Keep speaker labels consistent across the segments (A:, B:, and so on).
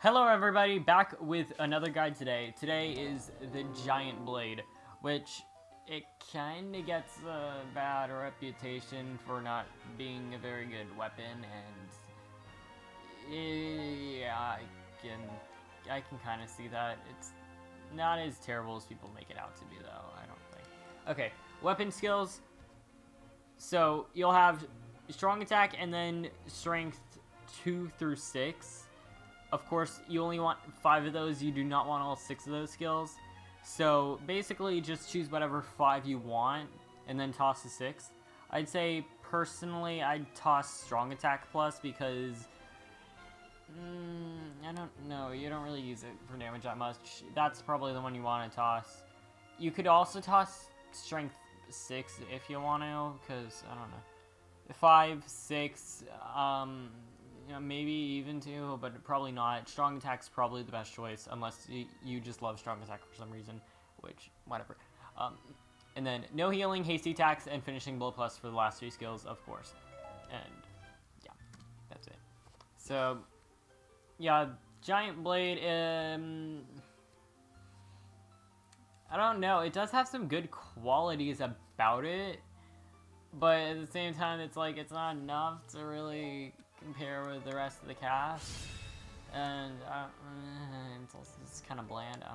A: Hello everybody, back with another guide today. Today is the Giant Blade, which it kinda gets a bad reputation for not being a very good weapon, and yeah, I can kind of see that. It's not as terrible as people make it out to be, though, I don't think. Okay, weapon skills. So you'll have strong attack and then strength 2 through 6. Of course, you only want 5 of those. You do not want all 6 of those skills. So basically, just choose whatever 5 you want and then toss the 6th. I'd say, personally, I'd toss strong attack plus because, I don't know, you don't really use it for damage that much. That's probably the one you want to toss. You could also toss strength 6 if you want to, because, I don't know. 5, 6, you know, maybe even 2, but probably not. Strong attack's probably the best choice, unless you just love strong attack for some reason, which, whatever. And then no healing, hasty attacks, and finishing blow plus for the last 3 skills, of course. And, yeah, that's it. So, yeah, Giant Blade, I don't know, it does have some good qualities about it, but at the same time, it's like, it's not enough to really compare with the rest of the cast, and it's kind of bland. I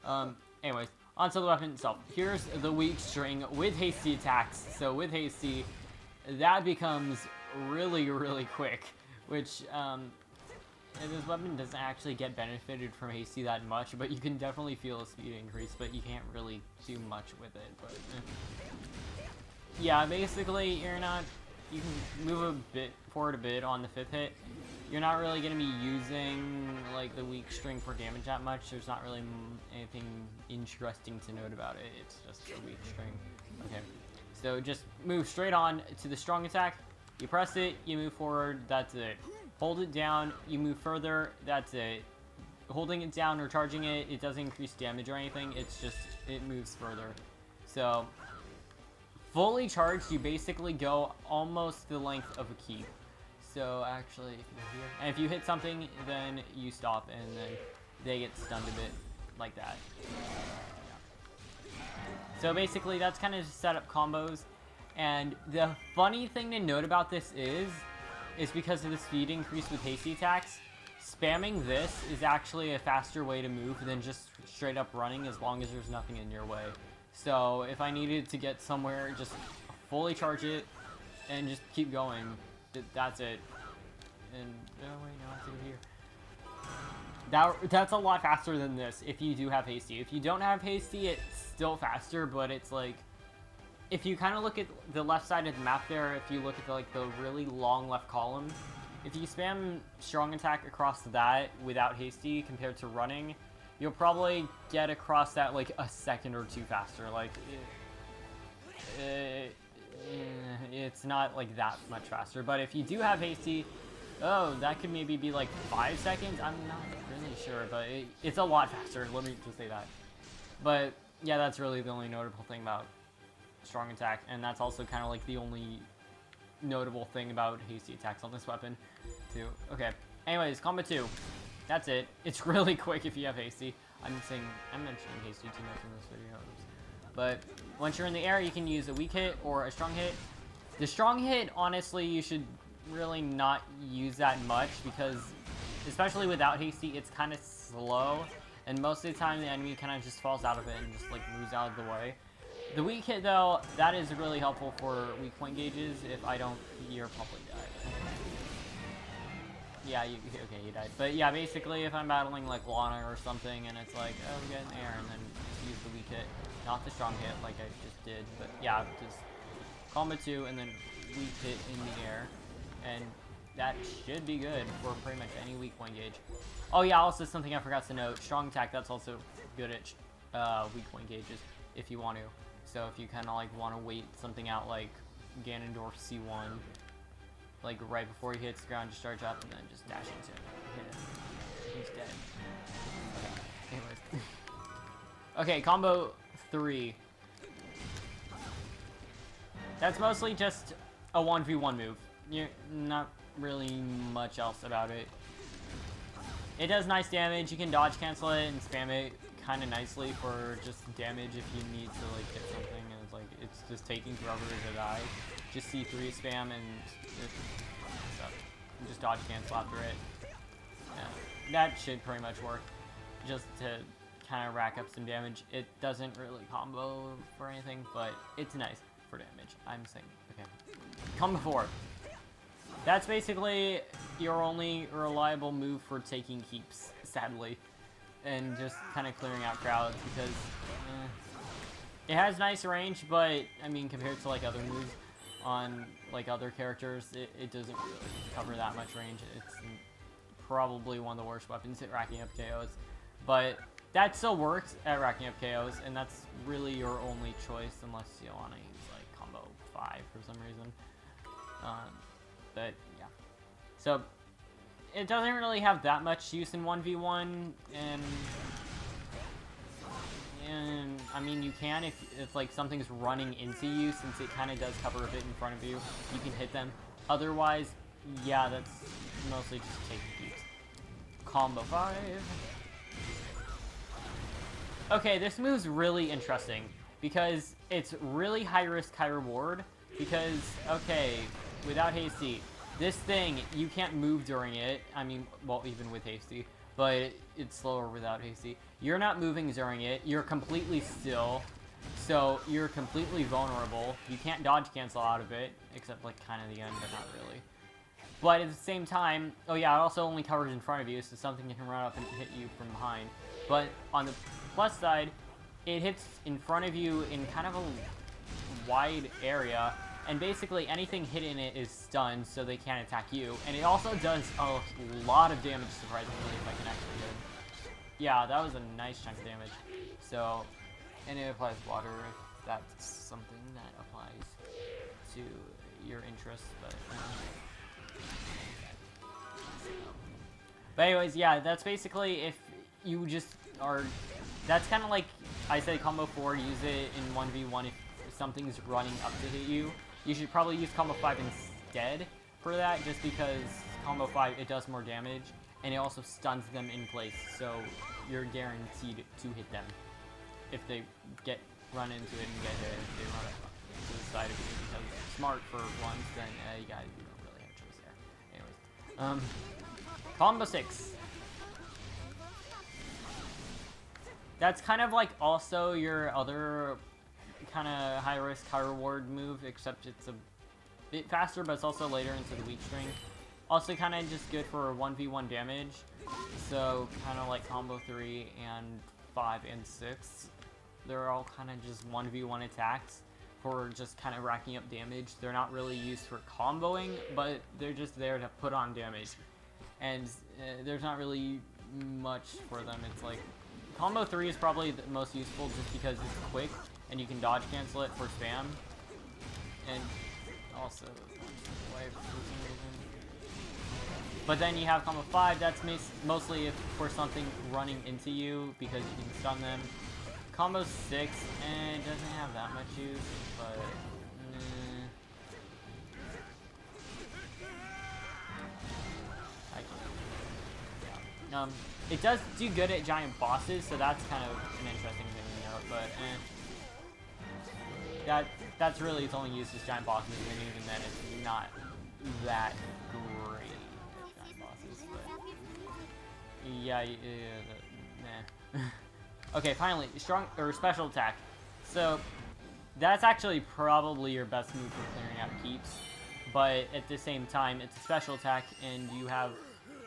A: don't know. Anyways, onto the weapon itself. Here's the weak string with hasty attacks. So with hasty, that becomes really quick, which this weapon doesn't actually get benefited from hasty that much, but you can definitely feel a speed increase, but you can't really do much with it. But yeah, basically you can move a bit forward a bit on the 5th hit. You're not really going to be using like the weak string for damage that much. There's not really anything interesting to note about it. It's just a weak string. Okay, so just move straight on to the strong attack. You press it, you move forward, that's it. Hold it down, you move further, that's it. Holding it down or charging it, it doesn't increase damage or anything. It's just, it moves further. So fully charged, you basically go almost the length of a keep. So actually, if you hear, and if you hit something, then you stop, and then they get stunned a bit, like that. Yeah. So basically, that's kind of set up combos. And the funny thing to note about this is because of the speed increase with hasty attacks, spamming this is actually a faster way to move than just straight up running, as long as there's nothing in your way. So if I needed to get somewhere, just fully charge it and just keep going. That's it. And oh wait, no, I have to go here. That's a lot faster than this if you do have hasty. If you don't have hasty, it's still faster, but it's like, if you kind of look at the left side of the map there, if you look at the really long left column, if you spam strong attack across that without hasty compared to running, you'll probably get across that like a second or 2 faster. Like, it's not like that much faster. But if you do have hasty, oh, that could maybe be like 5 seconds. I'm not really sure, but it's a lot faster. Let me just say that. But yeah, that's really the only notable thing about strong attack, and that's also kind of like the only notable thing about hasty attacks on this weapon, too. Okay. Anyways, combo 2. That's it. It's really quick if you have hasty. I'm mentioning hasty too much in this video. But once you're in the air, you can use a weak hit or a strong hit. The strong hit, honestly, you should really not use that much because, especially without hasty, it's kind of slow. And most of the time, the enemy kind of just falls out of it and just like moves out of the way. The weak hit, though, that is really helpful for weak point gauges. If I don't, you're probably dead. Yeah, okay, you died. But yeah, basically, if I'm battling like Lana or something, and it's like, oh, we get in the air, and then just use the weak hit, not the strong hit like I just did. But yeah, just combo 2, and then weak hit in the air, and that should be good for pretty much any weak point gauge. Oh yeah, also something I forgot to note: strong attack. That's also good at weak point gauges if you want to. So if you kind of like want to wait something out like Ganondorf C1. Like right before he hits the ground, just charge up and then just dash into him. Hit him. He's dead. Okay. Anyways. Okay, combo 3. That's mostly just a 1v1 move. You're not really much else about it. it does nice damage. You can dodge cancel it and spam it kind of nicely for just damage if you need to like hit something, and it's like it's just taking forever to die. Just C3 spam and just dodge cancel after it. Yeah, that should pretty much work. Just to kind of rack up some damage. It doesn't really combo for anything, but it's nice for damage. I'm saying, okay. Combo 4. That's basically your only reliable move for taking keeps, sadly. And just kind of clearing out crowds, because it has nice range, but I mean, compared to like other moves on like other characters, it doesn't really cover that much range. It's probably one of the worst weapons at racking up KOs, but that still works at racking up KOs, and that's really your only choice unless you want to use like combo 5 for some reason. But yeah, so it doesn't really have that much use in 1v1, and I mean, you can if like something's running into you, since it kind of does cover a bit in front of you, you can hit them. Otherwise, yeah, that's mostly just taking keeps. Combo 5. Okay, this move's really interesting because it's really high risk, high reward. Because, okay, without hasty, this thing, you can't move during it. I mean, well, even with hasty, but it's slower without hasty. You're not moving during it. You're completely still, so you're completely vulnerable. You can't dodge cancel out of it, except like kind of the end, but not really. But at the same time, oh yeah, it also only covers in front of you, so something can run up and hit you from behind. But on the plus side, it hits in front of you in kind of a wide area, and basically anything hit in it is stunned, so they can't attack you. And it also does a lot of damage, surprisingly, if I can actually get it. Yeah, that was a nice chunk of damage. So, and it applies water if that's something that applies to your interests, but anyways, yeah, that's basically if you just are, that's kind of like I said, combo 4, use it in 1v1 if something's running up to hit you. You should probably use combo 5 instead for that, just because combo 5, it does more damage, and it also stuns them in place, so you're guaranteed to hit them. If they run into it and get hit, if they run up to the side of you because it's smart for once, then you guys don't really have a choice there. Anyways, combo 6. That's kind of like also your other kind of high risk, high reward move, except it's a bit faster, but it's also later into the weak string. Also kind of just good for 1v1 damage. So kind of like combo 3 and 5 and 6. They're all kind of just 1v1 attacks for just kind of racking up damage. They're not really used for comboing, but they're just there to put on damage. And there's not really much for them. It's like combo 3 is probably the most useful just because it's quick and you can dodge cancel it for spam. And also away for some reason. But then you have combo 5, that's mostly for something running into you because you can stun them. Combo 6, and it doesn't have that much use, but it does do good at giant bosses, so that's kind of an interesting thing to note, but that's really its only use is giant bosses, and even then it's not that great at giant bosses, but yeah, nah. Okay, finally, strong or special attack. So that's actually probably your best move for clearing out keeps, but at the same time, it's a special attack, and you have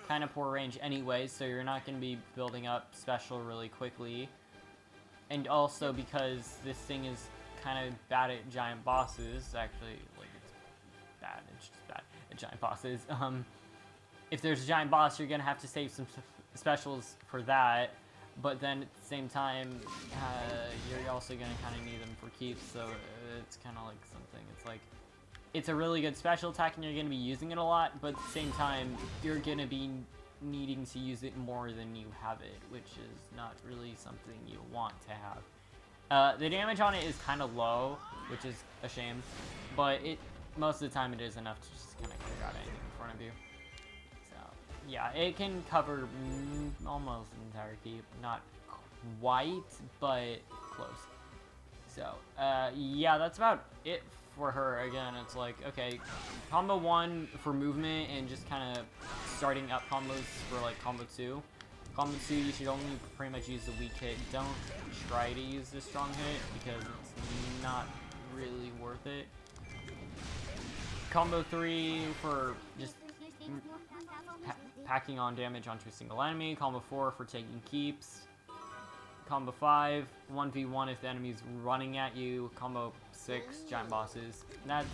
A: kind of poor range anyways, so you're not going to be building up special really quickly. And also because this thing is kind of bad at giant bosses, actually, like, it's just bad at giant bosses. If there's a giant boss, you're going to have to save some specials for that, but then at the same time, you're also going to kind of need them for keeps, so it's kind of like something, it's like, it's a really good special attack and you're going to be using it a lot, but at the same time, you're going to be needing to use it more than you have it, which is not really something you want to have. The damage on it is kind of low, which is a shame, but most of the time it is enough to just kind of clear out anything in front of you. So, Yeah, it can cover almost an entire keep. Not quite, but close. So, yeah, that's about it for her. Again, it's like, okay, combo 1 for movement and just kind of starting up combos for, like, combo 2. Combo 2, you should only pretty much use the weak hit. Don't try to use the strong hit because it's not really worth it. Combo 3 for just packing on damage onto a single enemy. Combo 4 for taking keeps. Combo 5, 1v1 if the enemy's running at you. Combo 6, giant bosses. That's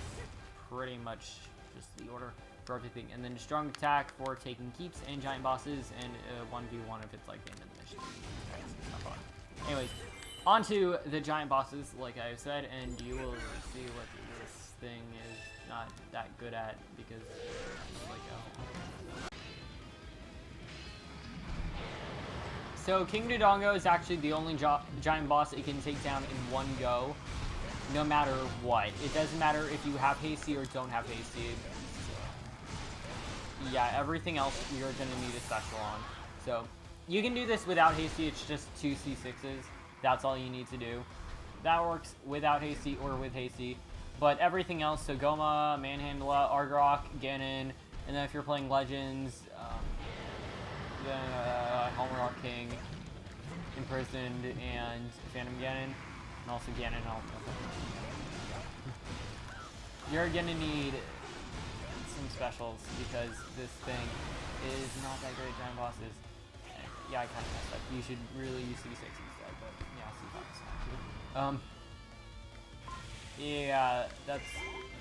A: pretty much just the order for everything. And then strong attack for taking keeps and giant bosses, and 1v1 if it's like the end of the mission. Anyways, on to the giant bosses, like I said, and you will see what this thing is not that good at because it's like So King Dodongo is actually the only giant boss it can take down in one go, no matter what. It doesn't matter if you have hasty or don't have hasty. Yeah, everything else you're gonna need a special on. So you can do this without hasty. It's just 2 C6s. That's all you need to do. That works without hasty or with hasty. But everything else, so Goma, Manhandla, Argrok, Ganon, and then if you're playing Legends, Homerock King, Imprisoned, and Phantom Ganon, and also Ganon. You're gonna need some specials because this thing is not that great at giant bosses. Yeah, I kind of messed up. You should really use C6 instead, but yeah, C5 is fine too. Yeah, that's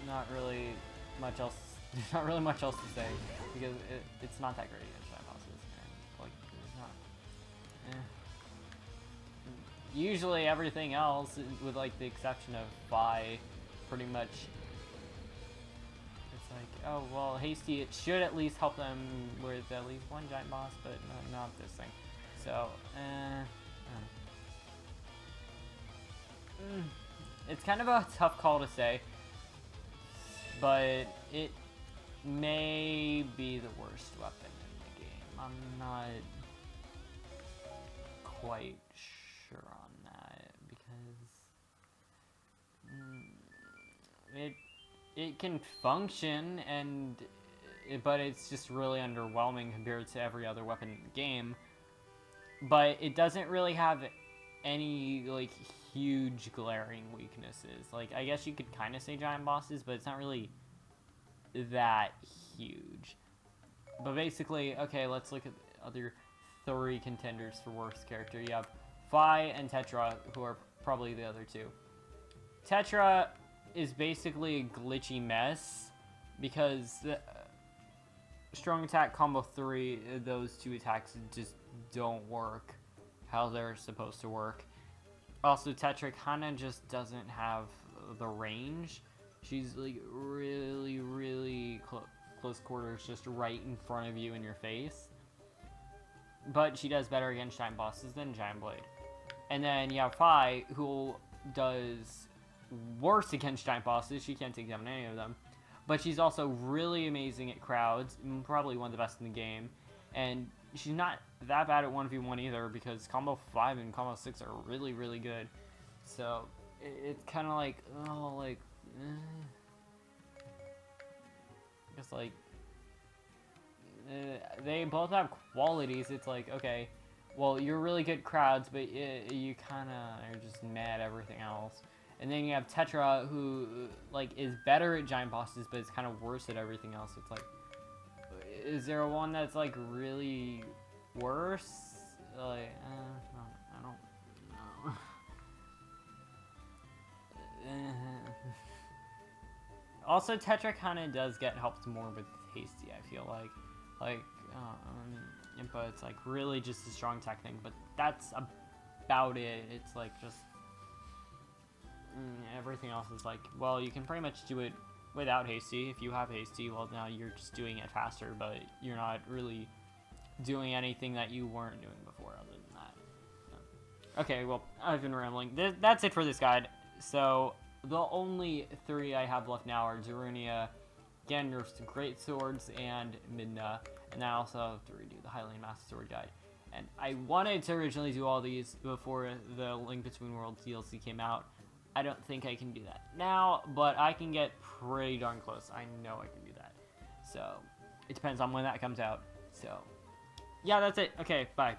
A: not really much else. There's not really much else to say because it's not that great against giant bosses. And, like, it's not. Usually everything else, with like the exception of Vi, pretty much. It's like, oh well, hasty. It should at least help them with at least one giant boss, but not this thing. So, it's kind of a tough call to say, but it may be the worst weapon in the game. I'm not quite sure on that because it can function but it's just really underwhelming compared to every other weapon in the game. But it doesn't really have any like huge glaring weaknesses. Like, I guess you could kind of say giant bosses, but it's not really that huge. But basically, okay, let's look at the other 3 contenders for worst character. You have Vi and Tetra, who are probably the other 2. Tetra is basically a glitchy mess because the strong attack combo 3, those 2 attacks just don't work how they're supposed to work. Also, Tetra kind of just doesn't have the range. She's like really, really close quarters, just right in front of you in your face. But she does better against giant bosses than Giant Blade. And then you have Vi, who does worse against giant bosses. She can't take down any of them. But she's also really amazing at crowds, probably one of the best in the game. And she's not that bad at 1v1 either, because combo 5 and combo 6 are really, really good. So it's kind of like, it's like, they both have qualities. It's like, okay, well, you're really good at crowds, but you kind of are just mad at everything else. And then you have Tetra, who like is better at giant bosses, but is kind of worse at everything else. It's like, is there one that's like really worse? Like, I don't know. Also, Tetra kind of does get helped more with hasty, I feel like. Impa, it's like really just a strong attack thing, but that's about it. It's like just everything else is like, well, you can pretty much do it without hasty. If you have hasty, well, now you're just doing it faster, but you're not really doing anything that you weren't doing before other than that. Okay, well, I've been rambling. That's it for this guide. So the only 3 I have left now are Darunia, Ganondorf's Great Swords, and Midna. And I also have to redo the Hylian Master Sword Guide. And I wanted to originally do all these before the Link Between Worlds DLC came out. I don't think I can do that now, but I can get pretty darn close. I know I can do that. So, it depends on when that comes out. So, yeah, that's it. Okay, bye.